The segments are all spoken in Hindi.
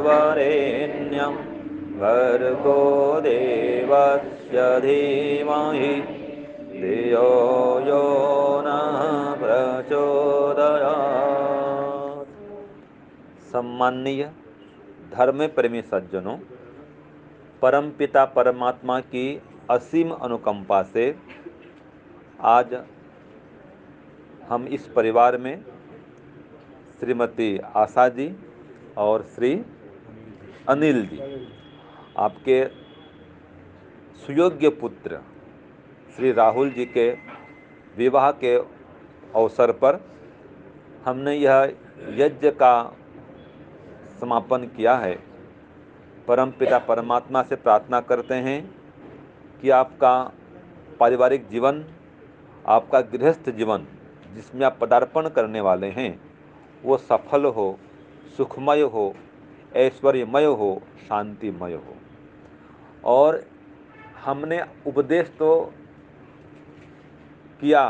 वरेण्यं भर्गो देवस्य धीमहि धियो यो नः प्रचोदयात्। सम्माननीय धर्म प्रेमी सज्जनों, परमपिता परमात्मा की असीम अनुकंपा से आज हम इस परिवार में श्रीमती आशा जी और श्री अनिल जी, आपके सुयोग्य पुत्र श्री राहुल जी के विवाह के अवसर पर हमने यह यज्ञ का समापन किया है। परमपिता परमात्मा से प्रार्थना करते हैं कि आपका पारिवारिक जीवन, आपका गृहस्थ जीवन जिसमें आप पदार्पण करने वाले हैं वो सफल हो, सुखमय हो, ऐश्वर्यमय हो, शांतिमय हो। और हमने उपदेश तो किया,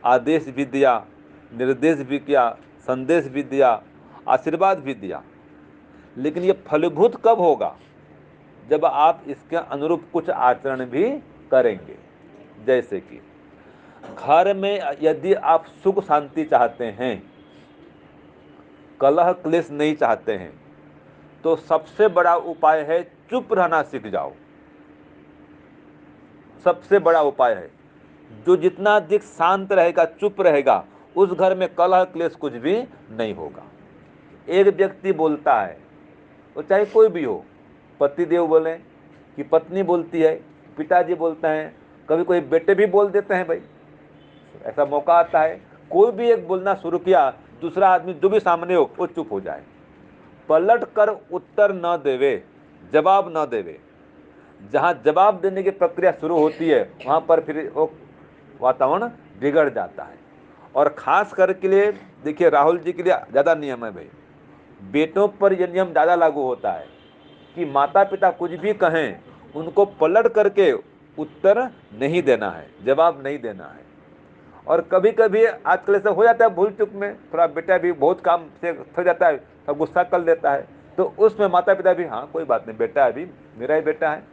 आदेश भी दिया, निर्देश भी किया, संदेश भी दिया, आशीर्वाद भी दिया, लेकिन ये फलीभूत कब होगा? जब आप इसके अनुरूप कुछ आचरण भी करेंगे। जैसे कि घर में यदि आप सुख शांति चाहते हैं, कलह क्लेश नहीं चाहते हैं, तो सबसे बड़ा उपाय है चुप रहना सीख जाओ। सबसे बड़ा उपाय है, जो जितना अधिक शांत रहेगा, चुप रहेगा, उस घर में कलह क्लेश कुछ भी नहीं होगा। एक व्यक्ति बोलता है, वो चाहे कोई भी हो, पतिदेव बोले कि पत्नी बोलती है, पिताजी बोलते हैं, कभी कोई बेटे भी बोल देते हैं। भाई ऐसा मौका आता है, कोई भी एक बोलना शुरू किया, दूसरा आदमी जो भी सामने हो वो चुप हो जाए, पलट कर उत्तर न देवे, जवाब न देवे। जहाँ जवाब देने की प्रक्रिया शुरू होती है वहाँ पर फिर वो वातावरण बिगड़ जाता है। और खास करके लिए देखिए, राहुल जी के लिए ज़्यादा नियम है भाई, बेटों पर यह नियम ज़्यादा लागू होता है कि माता पिता कुछ भी कहें उनको पलट करके उत्तर नहीं देना है, जवाब नहीं देना है। और कभी कभी आजकल ऐसा हो जाता है, भूल चुक में थोड़ा बेटा भी बहुत काम से थक जाता है, तो गुस्सा कर लेता है, तो उसमें माता पिता भी हाँ कोई बात नहीं, बेटा अभी मेरा ही बेटा है,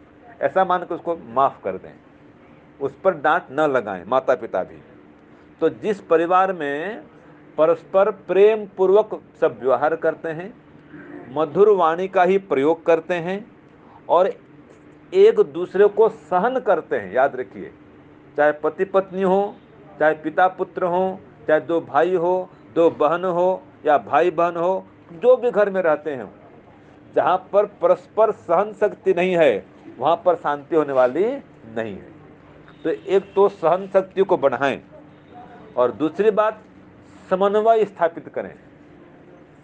ऐसा मान कर उसको माफ़ कर दें, उस पर डांट न लगाएं माता पिता भी। तो जिस परिवार में परस्पर प्रेम पूर्वक सब व्यवहार करते हैं, मधुर वाणी का ही प्रयोग करते हैं और एक दूसरे को सहन करते हैं, याद रखिए, चाहे पति पत्नी हो, चाहे पिता पुत्र हो, चाहे दो भाई हो, दो बहन हो या भाई बहन हो, जो भी घर में रहते हैं, जहाँ पर परस्पर सहन शक्ति नहीं है वहाँ पर शांति होने वाली नहीं है। तो एक तो सहन शक्ति को बढ़ाएं और दूसरी बात समन्वय स्थापित करें।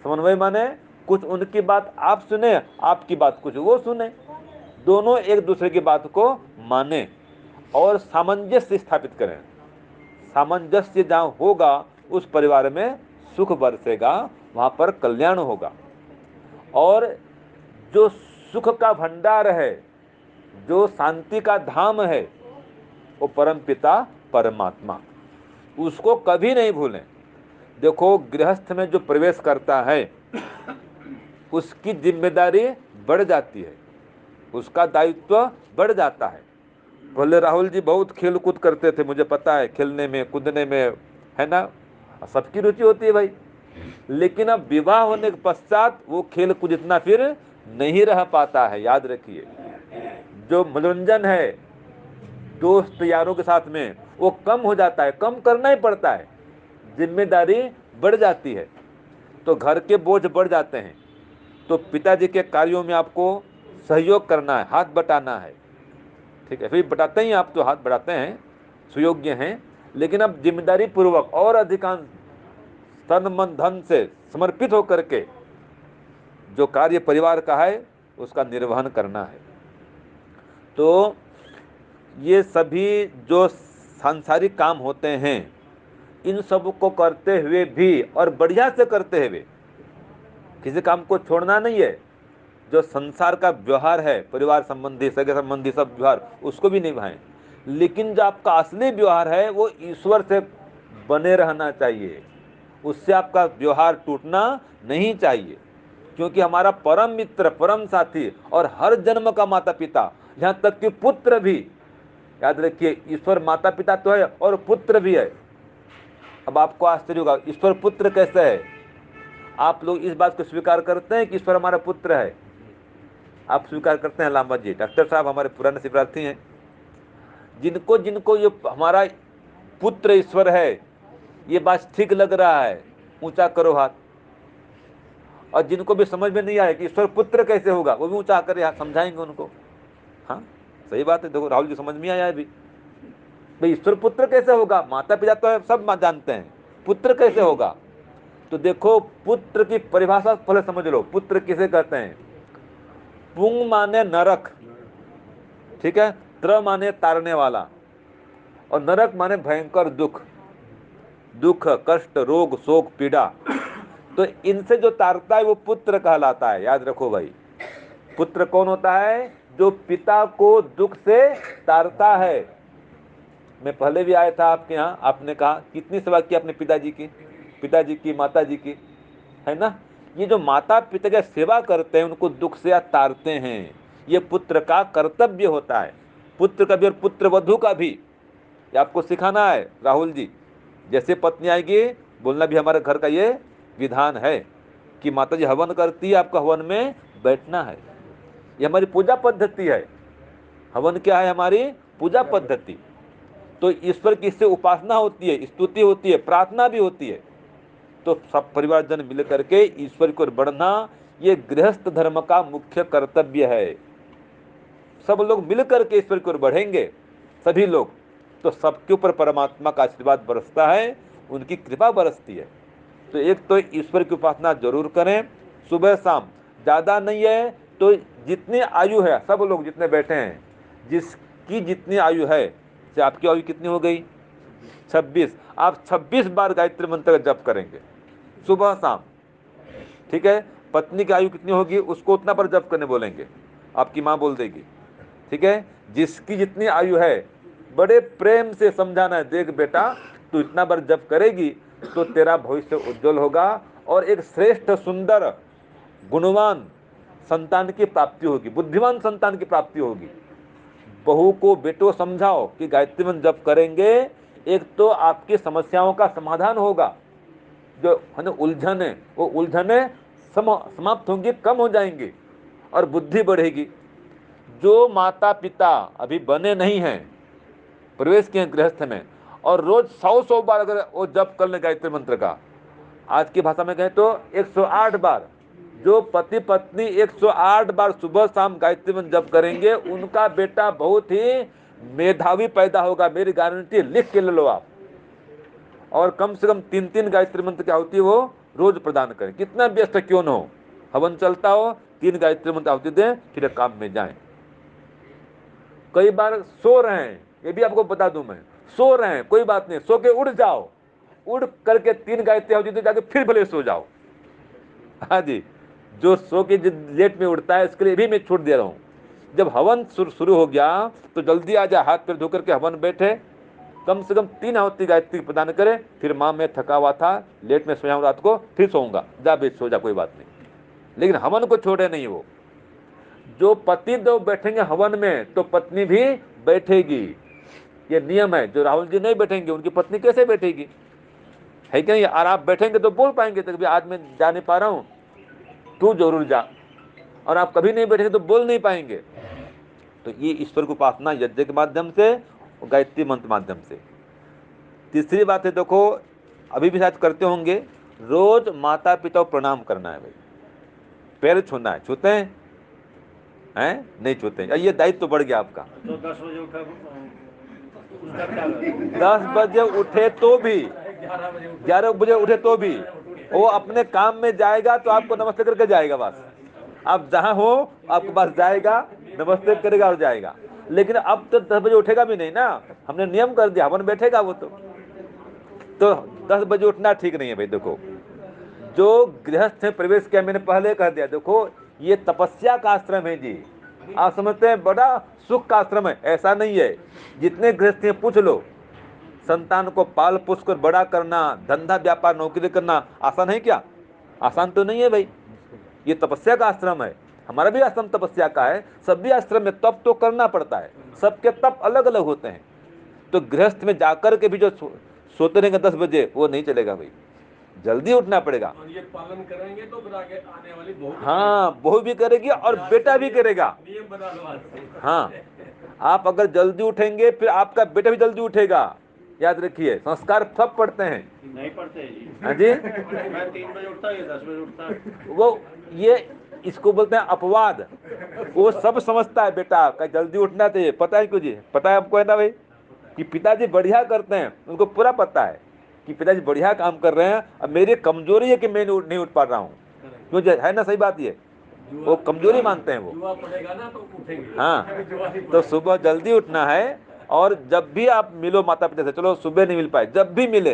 समन्वय माने कुछ उनकी बात आप सुने, आपकी बात कुछ वो सुने, दोनों एक दूसरे की बात को माने और सामंजस्य स्थापित करें। सामंजस्य जहाँ होगा उस परिवार में सुख बरसेगा, वहाँ पर कल्याण होगा। और जो सुख का भंडार है, जो शांति का धाम है, वो परम पिता परमात्मा, उसको कभी नहीं भूलें। देखो, गृहस्थ में जो प्रवेश करता है उसकी जिम्मेदारी बढ़ जाती है, उसका दायित्व बढ़ जाता है। पहले राहुल जी बहुत खेल कूद करते थे, मुझे पता है, खेलने में कूदने में, है ना, सबकी रुचि होती है भाई। लेकिन अब विवाह होने के पश्चात वो खेल कूद इतना फिर नहीं रह पाता है। याद रखिए, जो मनोरंजन है दोस्त यारों के साथ में वो कम हो जाता है, कम करना ही पड़ता है, जिम्मेदारी बढ़ जाती है, तो घर के बोझ बढ़ जाते हैं। तो पिताजी के कार्यों में आपको सहयोग करना है, हाथ बटाना है, ठीक है, फिर बटाते ही आप तो हाथ बढ़ाते हैं, सुयोग्य हैं, लेकिन अब जिम्मेदारी पूर्वक और अधिकांश तन मन धन से समर्पित होकर के जो कार्य परिवार का है उसका निर्वहन करना है। तो ये सभी जो सांसारिक काम होते हैं, इन सब को करते हुए भी और बढ़िया से करते हुए, किसी काम को छोड़ना नहीं है, जो संसार का व्यवहार है, परिवार संबंधी, सगे संबंधी सब व्यवहार, उसको भी निभाएं। लेकिन जो आपका असली व्यवहार है वो ईश्वर से बने रहना चाहिए, उससे आपका व्यवहार टूटना नहीं चाहिए। क्योंकि हमारा परम मित्र, परम साथी और हर जन्म का माता पिता, यहाँ तक कि पुत्र भी, याद रखिए ईश्वर माता पिता तो है और पुत्र भी है। अब आपको आश्चर्य होगा, ईश्वर पुत्र कैसे है? आप लोग इस बात को स्वीकार करते हैं कि ईश्वर हमारा पुत्र है? आप स्वीकार करते हैं? लामा जी, डॉक्टर साहब हमारे पुराने शिवरार्थी हैं, जिनको जिनको ये हमारा पुत्र ईश्वर है, ये बात ठीक लग रहा है, ऊंचा करो हाथ। और जिनको भी समझ में नहीं आया कि ईश्वर पुत्र कैसे होगा, वो भी ऊंचा कर समझाएंगे उनको। हाँ सही बात है। देखो राहुल जी समझ में आया अभी, भाई ईश्वर पुत्र कैसे होगा? माता पिता तो सब जानते हैं, पुत्र कैसे होगा? तो देखो पुत्र की परिभाषा पहले समझ लो, पुत्र किसे कहते हैं? पुंग माने नरक, ठीक है, त्र माने तारने वाला, और नरक माने भयंकर दुख, दुख, कष्ट, रोग, शोक, पीड़ा। तो इनसे जो तारता है वो पुत्र कहलाता है। याद रखो भाई, पुत्र कौन होता है? जो पिता को दुख से तारता है। मैं पहले भी आया था आपके यहाँ, आपने कहा कितनी सेवा की अपने पिताजी की, माता जी की, है ना? ये जो माता पिता की सेवा करते हैं, उनको दुख से तारते हैं, ये पुत्र का कर्तव्य होता है। पुत्र का भी और पुत्र वधू का भी, ये आपको सिखाना है राहुल जी। जैसे पत्नी आएगी, बोलना भी हमारे घर का ये विधान है कि माता जी हवन करती है, आपका हवन में बैठना है। ये हमारी पूजा पद्धति है। हवन क्या है? हमारी पूजा पद्धति। तो ईश्वर की इससे उपासना होती है, स्तुति होती है, प्रार्थना भी होती है। तो सब परिवारजन मिल करके ईश्वर को बढ़ना, ये गृहस्थ धर्म का मुख्य कर्तव्य है। सब लोग मिल करके ईश्वर की ओर बढ़ेंगे, सभी लोग, तो सबके ऊपर परमात्मा का आशीर्वाद बरसता है, उनकी कृपा बरसती है। तो एक तो ईश्वर की उपासना जरूर करें, सुबह शाम। ज़्यादा नहीं है तो जितनी आयु है, सब लोग जितने बैठे हैं, जिसकी जितनी आयु है, से आपकी आयु कितनी हो गई? 26। आप 26 बार गायत्री मंत्र का जप करेंगे सुबह शाम, ठीक है? पत्नी की आयु कितनी होगी, उसको उतना पर जप करने बोलेंगे, आपकी माँ बोल देगी, ठीक है? जिसकी जितनी आयु है, बड़े प्रेम से समझाना है, देख बेटा तू इतना बार जप करेगी तो तेरा भविष्य उज्जवल होगा और एक श्रेष्ठ, सुंदर, गुणवान संतान की प्राप्ति होगी, बुद्धिमान संतान की प्राप्ति होगी। बहू को बेटो समझाओ कि गायत्री मंत्र जप करेंगे, एक तो आपकी समस्याओं का समाधान होगा, जो है ना उलझन है, वो उलझने समाप्त होंगी, कम हो जाएंगी और बुद्धि बढ़ेगी। जो माता पिता अभी बने नहीं हैं, प्रवेश किए गृहस्थ में, और रोज 100 बार अगर वो जप कर ले गायत्री मंत्र का, आज की भाषा में कहें तो 108 बार, जो पति पत्नी 108 बार सुबह शाम गायत्री मंत्र जप करेंगे, उनका बेटा बहुत ही मेधावी पैदा होगा, मेरी गारंटी, लिख के ले लो आप। और कम से कम 3 गायत्री मंत्र की आहुति वो रोज प्रदान करें, कितना व्यस्त क्यों न हो, हवन चलता हो, 3 गायत्री मंत्र आहुति दें, फिर काम में जाएं। कई बार सो रहे हैं, ये भी आपको बता दूं मैं, सो रहे हैं कोई बात नहीं, सो के उठ जाओ, उठ करके 3 गायत्री आहुति दे, जाके फिर भले सो जाओ। हाँ जी, जो सो के लेट में उठता है, इसके लिए भी मैं छूट दे रहा हूँ। जब हवन शुरू हो गया तो जल्दी आ जाए, हाथ पैर धोकर के हवन बैठे, कम से कम 3 आहुति गायत्री प्रदान करें। फिर माँ मैं थका हुआ था, लेट में सोया हूँ रात को, फिर सोऊंगा, जा बेच सो जा, कोई बात नहीं, लेकिन हवन को छोड़े नहीं। वो जो पति दो बैठेंगे हवन में तो पत्नी भी बैठेगी, ये नियम है। जो राहुल जी नहीं बैठेंगे, उनकी पत्नी कैसे बैठेगी? है क्या नहीं? और आप बैठेंगे तो बोल पाएंगे, तो आज मैं जा नहीं पा रहा हूँ, तू जरूर जा। और आप कभी नहीं बैठेंगे तो बोल नहीं पाएंगे। तो ये ईश्वर को उपासना यज्ञ के माध्यम से और गायत्री मंत्र माध्यम से। तीसरी बात है, देखो अभी भी शायद करते होंगे, रोज माता पिता को प्रणाम करना है भाई, पैर छूना है, छूते हैं नहीं छूते हैं? ये दायित्व तो बढ़ गया आपका। तो 10 बजे उठा, 10 बजे उठे तो भी, 11 बजे उठे तो भी, वो अपने काम में जाएगा तो आपको नमस्ते करके जाएगा, बस आप जहां हो आपके पास जाएगा, नमस्ते करेगा और जाएगा। लेकिन अब तो 10 बजे उठेगा भी नहीं ना, हमने नियम कर दिया, हवन बैठेगा वो तो 10 बजे उठना ठीक नहीं है भाई। देखो जो गृहस्थ है, प्रवेश किया, मैंने पहले कह दिया, देखो ये तपस्या का आश्रम है जी, आप समझते हैं बड़ा सुख का आश्रम है, ऐसा नहीं है। जितने गृहस्थ हैं पूछ लो, संतान को पाल पोस कर बड़ा करना, धंधा व्यापार नौकरी करना आसान है क्या? आसान तो नहीं है भाई। ये तपस्या का आश्रम है, हमारा भी आश्रम तपस्या का है। सभी आश्रम में तप तो करना पड़ता है, सबके तप अलग अलग होते हैं। तो गृहस्थ में जाकर के भी जो सोते रहेंगे 10 बजे, वो नहीं चलेगा भाई, जल्दी उठना पड़ेगा। और ये पालन करेंगे तो फिर आगे आने वाली बहू भी हाँ, बहू भी करेगी और बेटा भी करेगा। नियम बना लो आज से। हाँ, आप अगर जल्दी उठेंगे फिर आपका बेटा भी जल्दी उठेगा। याद रखिए, संस्कार सब पढ़ते हैं। नहीं पढ़ते जी। हाँ जी, मैं 3 बजे उठता, ये 10 बजे उठता। वो ये इसको बोलते हैं अपवाद। वो सब समझता है बेटा का जल्दी उठना चाहिए, पता है क्यों जी? पता है आपको है ना भाई, कि पिताजी बढ़िया करते हैं, उनको पूरा पता है कि पिताजी बढ़िया काम कर रहे हैं। अब मेरी कमजोरी है कि मैं नहीं उठ पा रहा हूँ, क्यों जी? है ना, सही बात ये, वो कमजोरी मानते हैं वो। जुआ पड़ेगा ना तो उठेंगे। हाँ, तो सुबह जल्दी उठना है। और जब भी आप मिलो माता पिता से, चलो सुबह नहीं मिल पाए, जब भी मिले,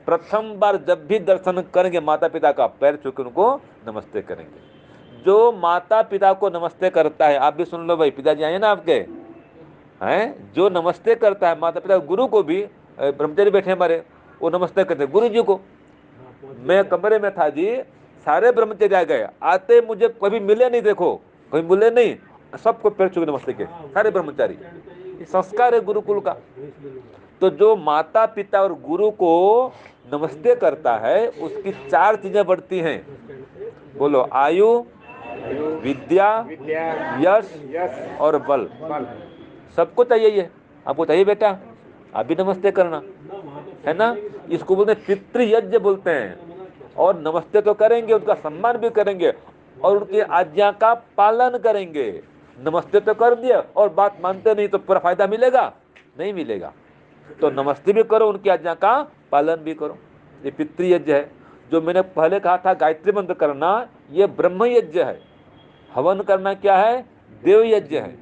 प्रथम बार जब भी दर्शन करेंगे माता पिता का, पैर छू के उनको नमस्ते करेंगे। जो माता पिता को नमस्ते करता है, आप भी सुन लो भाई, पिताजी आए ना आपके, हैं, जो नमस्ते करता है माता पिता, गुरु को भी, ब्रह्मचारी बैठे हमारे, वो नमस्ते करते हैं गुरु जी को। मैं कमरे में था जी, सारे ब्रह्मचारी आ गए, आते मुझे कभी मिले नहीं, देखो कभी मिले नहीं, सबको पैर छू के नमस्ते किए सारे ब्रह्मचारी। ये संस्कार है गुरुकुल का। तो जो माता पिता और गुरु को नमस्ते करता है, उसकी 4 चीजें बढ़ती हैं। बोलो, आयु, विद्या, यश और बल। सबको चाहिए ये, आपको चाहिए बेटा, आप भी नमस्ते करना, है ना। इसको बोलते हैं पितृयज्ञ बोलते हैं। और नमस्ते तो करेंगे, उनका सम्मान भी करेंगे और उनकी आज्ञा का पालन करेंगे। नमस्ते तो कर दिया और बात मानते नहीं तो पूरा फायदा मिलेगा? नहीं मिलेगा। तो नमस्ते भी करो, उनकी आज्ञा का पालन भी करो। ये पितृयज्ञ है। जो मैंने पहले कहा था गायत्री मंत्र करना, ये ब्रह्म यज्ञ है। हवन करना क्या है? देव यज्ञ है।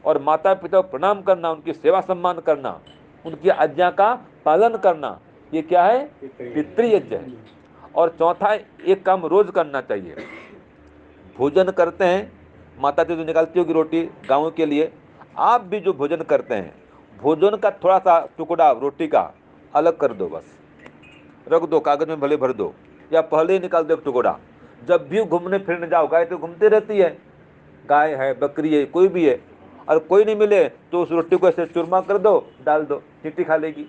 और माता पिता को प्रणाम करना, उनकी सेवा सम्मान करना, उनकी आज्ञा का पालन करना, ये क्या है? पितृयज्ञ है। और चौथा, एक काम रोज करना चाहिए। भोजन करते हैं, माता जी जो निकालती होगी रोटी गाँव के लिए, आप भी जो भोजन करते हैं, भोजन का थोड़ा सा टुकड़ा रोटी का अलग कर दो, बस रख दो, कागज में भले भर दो, या पहले ही निकाल दो एक टुकड़ा। जब भी घूमने फिरने जाओ, गाय तो घूमती रहती है, गाय है, बकरी है, कोई भी है, और कोई नहीं मिले तो उस रोटी को ऐसे चूरमा कर दो, डाल दो, चींटी खा लेगी।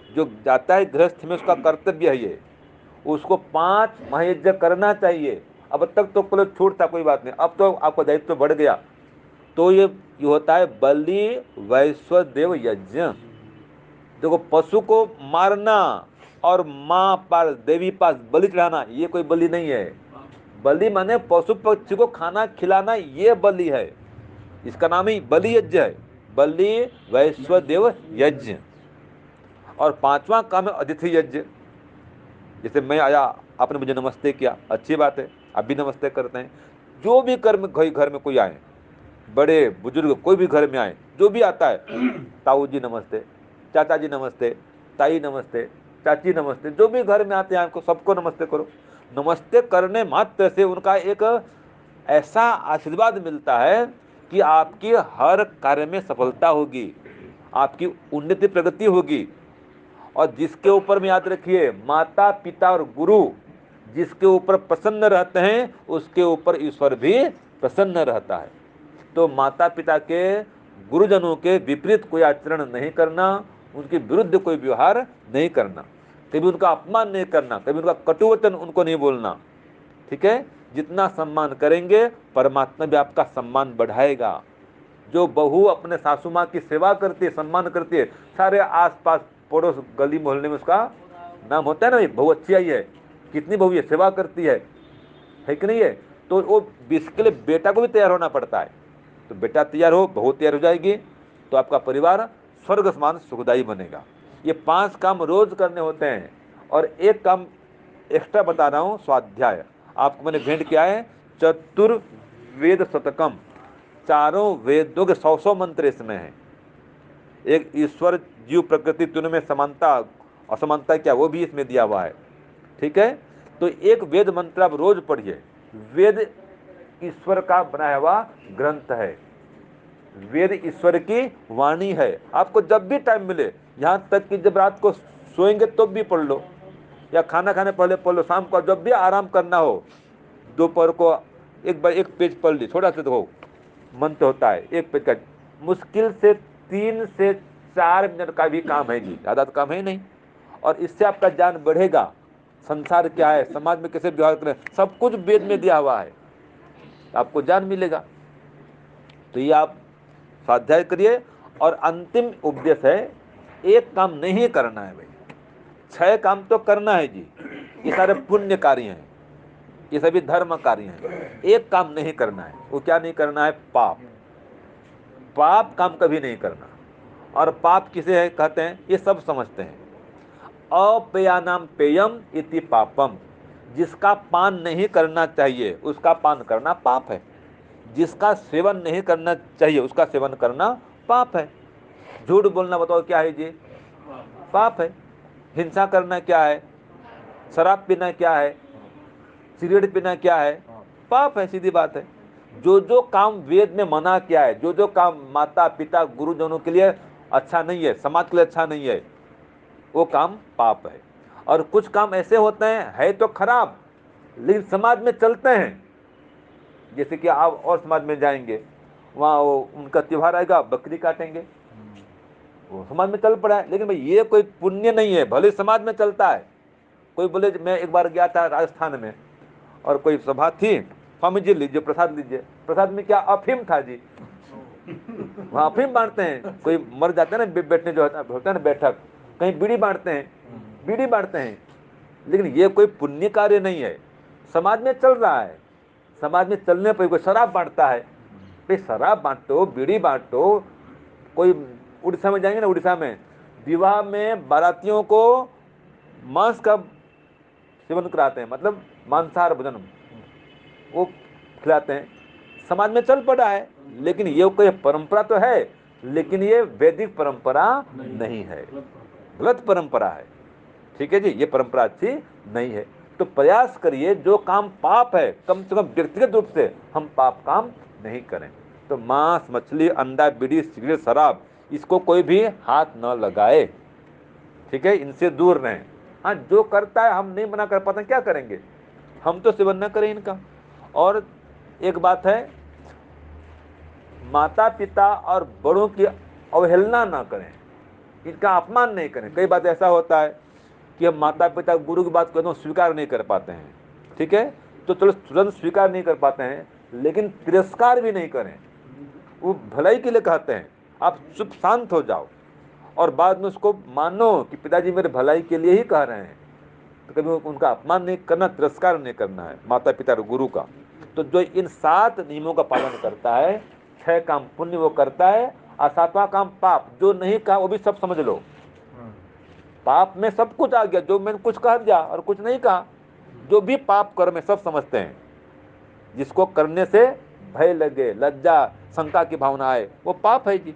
जो जाता है गृहस्थ में, उसका कर्तव्य है ये, उसको 5 महायज्ञ करना चाहिए। अब तक तो कोई छूट था, कोई बात नहीं, अब तो आपका दायित्व तो बढ़ गया। तो ये होता है बलि वैश्वदेव यज्ञ। देखो, पशु को मारना और माँ पास, देवी पास बलि चढ़ाना, ये कोई बलि नहीं है। बलि माने पशु पक्षी को खाना खिलाना, ये बलि है। इसका नाम ही बलि यज्ञ है, बलि वैश्वदेव यज्ञ। और 5वां काम है अतिथि यज्ञ। जैसे मैं आया, आपने मुझे नमस्ते किया, अच्छी बात है, आप भी नमस्ते करते हैं। जो भी घर में कोई आए, बड़े बुजुर्ग कोई भी घर में आए, जो भी आता है, ताऊ जी नमस्ते, चाचा जी नमस्ते, ताई नमस्ते, चाची नमस्ते, जो भी घर में आते हैं आपको सबको नमस्ते करो। नमस्ते करने मात्र से उनका एक ऐसा आशीर्वाद मिलता है कि आपकी हर कार्य में सफलता होगी, आपकी उन्नति प्रगति होगी। और जिसके ऊपर में याद रखिए, माता पिता और गुरु जिसके ऊपर प्रसन्न रहते हैं, उसके ऊपर ईश्वर भी प्रसन्न रहता है। तो माता पिता के, गुरुजनों के विपरीत कोई आचरण नहीं करना, उनके विरुद्ध कोई व्यवहार नहीं करना, कभी उनका अपमान नहीं करना, कभी उनका कटुवचन उनको नहीं बोलना। ठीक है, जितना सम्मान करेंगे परमात्मा भी आपका सम्मान बढ़ाएगा। जो बहू अपने सासू माँ की सेवा करती है, सम्मान करती है, सारे आसपास पड़ोस गली मोहल्ले में उसका नाम होता है ना, बहू अच्छी आई है, कितनी बहू ये सेवा करती है कि नहीं है। तो वो इसके लिए बेटा को भी तैयार होना पड़ता है। तो बेटा तैयार हो, बहू तैयार हो जाएगी, तो आपका परिवार स्वर्ग समान सुखदायी बनेगा। ये 5 काम रोज करने होते हैं। और एक काम एक्स्ट्रा बता रहा हूँ, स्वाध्याय आपको मैंने भेंट किया है, चतुर्वेद शतकम, 4 वेदों के 100 मंत्र इसमें है। एक ईश्वर जीव प्रकृति तीनों में समानता असमानता क्या, वो भी इसमें दिया हुआ है। ठीक है, तो एक वेद मंत्र आप रोज पढ़िए। वेद ईश्वर का बनाया हुआ ग्रंथ है, वेद ईश्वर की वाणी है। आपको जब भी टाइम मिले, यहाँ तक कि जब रात को सोएंगे तो भी पढ़ लो, या खाना खाने पहले पढ़ लो, शाम को जब भी आराम करना हो, दोपहर को एक बार एक पेज पढ़ ली, थोड़ा सा देखो मन तो होता है, एक पेज का मुश्किल से 3 से 4 मिनट का भी काम है जी, ज़्यादा तो काम है नहीं। और इससे आपका ज्ञान बढ़ेगा, संसार क्या है, समाज में कैसे व्यवहार करें, सब कुछ वेद में दिया हुआ है, आपको ज्ञान मिलेगा। तो ये आप स्वाध्याय करिए। और अंतिम उपदेश है, एक काम नहीं करना है भाई, 6 काम तो करना है जी, ये सारे पुण्य कार्य हैं, ये सभी धर्म कार्य हैं। एक काम नहीं करना है, वो क्या नहीं करना है? पाप। पाप काम कभी नहीं करना। और पाप किसे है कहते हैं? ये सब समझते हैं। अपेयानाम पेयम इति पापम, जिसका पान नहीं करना चाहिए उसका पान करना पाप है, जिसका सेवन नहीं करना चाहिए उसका सेवन करना पाप है। झूठ बोलना बताओ क्या है जी? पाप है। हिंसा करना क्या है? शराब पीना क्या है? सिगरेट पीना क्या है? पाप है, सीधी बात है। जो जो काम वेद में मना किया है, जो जो काम माता पिता गुरुजनों के लिए अच्छा नहीं है, समाज के लिए अच्छा नहीं है, वो काम पाप है। और कुछ काम ऐसे होते हैं है तो खराब लेकिन समाज में चलते हैं, जैसे कि आप और समाज में जाएंगे, वहाँ वो उनका त्योहार आएगा, बकरी काटेंगे, वो समाज में चल पड़ा है, लेकिन भाई ये कोई पुण्य नहीं है, भले समाज में चलता है। कोई बोले, मैं एक बार गया था राजस्थान में और कोई सभा थी, स्वामी जी लीजिए प्रसाद लीजिए, प्रसाद में क्या? अफीम था जी। वहाँ अफीम बांटते हैं, कोई मर जाते हैं ना, बैठने जो होता है ना बैठक, कहीं बीड़ी बांटते हैं, बीड़ी बांटते हैं। लेकिन ये कोई पुण्य कार्य नहीं है, समाज में चल रहा है। समाज में चलने पर कोई शराब बांटता है, भाई शराब बांटो, बीड़ी बांटो। कोई उड़ीसा में जाएंगे ना, उड़ीसा में विवाह में बारातियों को मांस का सेवन कराते हैं, मतलब मांसाहार भोजन वो खिलाते हैं। समाज में चल पड़ा है, लेकिन ये कोई परंपरा तो है, लेकिन ये वैदिक परंपरा नहीं है, गलत परंपरा है। ठीक है जी, ये परंपरा अच्छी नहीं है। तो प्रयास करिए, जो काम पाप है कम से कम व्यक्तिगत रूप से हम पाप काम नहीं करें। तो मांस, मछली, अंडा, बीड़ी, सिगरेट, शराब, इसको कोई भी हाथ न लगाए। ठीक है, इनसे दूर रहें। हाँ, जो करता है, हम नहीं मना कर पाते, क्या करेंगे, हम तो सेवन न करें इनका। और एक बात है, माता पिता और बड़ों की अवहेलना ना करें, इनका अपमान नहीं करें। कई बात ऐसा होता है कि हम माता पिता गुरु की बात कहते हैं स्वीकार नहीं कर पाते हैं। ठीक है, तो चलो तुरंत स्वीकार नहीं कर पाते हैं, लेकिन तिरस्कार भी नहीं करें। वो भलाई के लिए कहते हैं, आप चुप शांत हो जाओ और बाद में उसको मानो कि पिताजी मेरे भलाई के लिए ही कह रहे हैं। तो कभी उनका अपमान नहीं करना, तिरस्कार नहीं करना है माता पिता और गुरु का। तो जो इन 7 नियमों का पालन करता है, 6 काम पुण्य वो करता है, और 7वां काम पाप जो नहीं कहा वो भी सब समझ लो। पाप में सब कुछ आ गया, जो मैंने कुछ कह दिया और कुछ नहीं कहा, जो भी पाप कर्म है सब समझते हैं। जिसको करने से भय लगे, लज्जा, शंका की भावना आए, वो पाप है जी।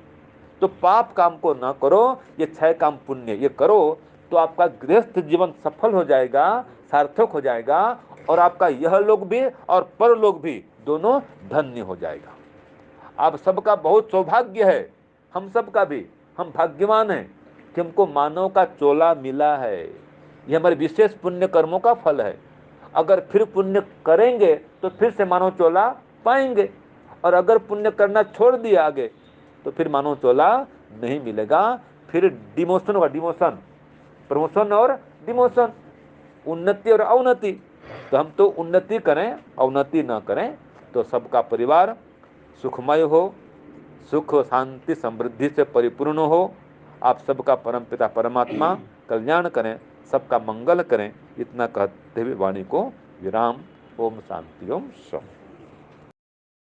तो पाप काम को ना करो, ये 6 काम पुण्य ये करो, तो आपका गृहस्थ जीवन सफल हो जाएगा, सार्थक हो जाएगा, और आपका यह लोग भी और परलोक भी दोनों धन्य हो जाएगा। आप सबका बहुत सौभाग्य है, हम सबका भी, हम भाग्यवान हैं कि हमको मानव का चोला मिला है। ये हमारे विशेष पुण्य कर्मों का फल है। अगर फिर पुण्य करेंगे तो फिर से मानव चोला पाएंगे, और अगर पुण्य करना छोड़ दिया आगे तो फिर मानव चोला नहीं मिलेगा। फिर डिमोशन होगा, डिमोशन, प्रमोशन और डिमोशन, उन्नति और अवनति। तो हम तो उन्नति करें, अवनति न करें, तो सबका परिवार सुखमय हो, सुख शांति समृद्धि से परिपूर्ण हो। आप सबका परमपिता परमात्मा कल्याण करें, सबका मंगल करें। इतना कहते हुए वाणी को विराम। ओम शांति ओम शम।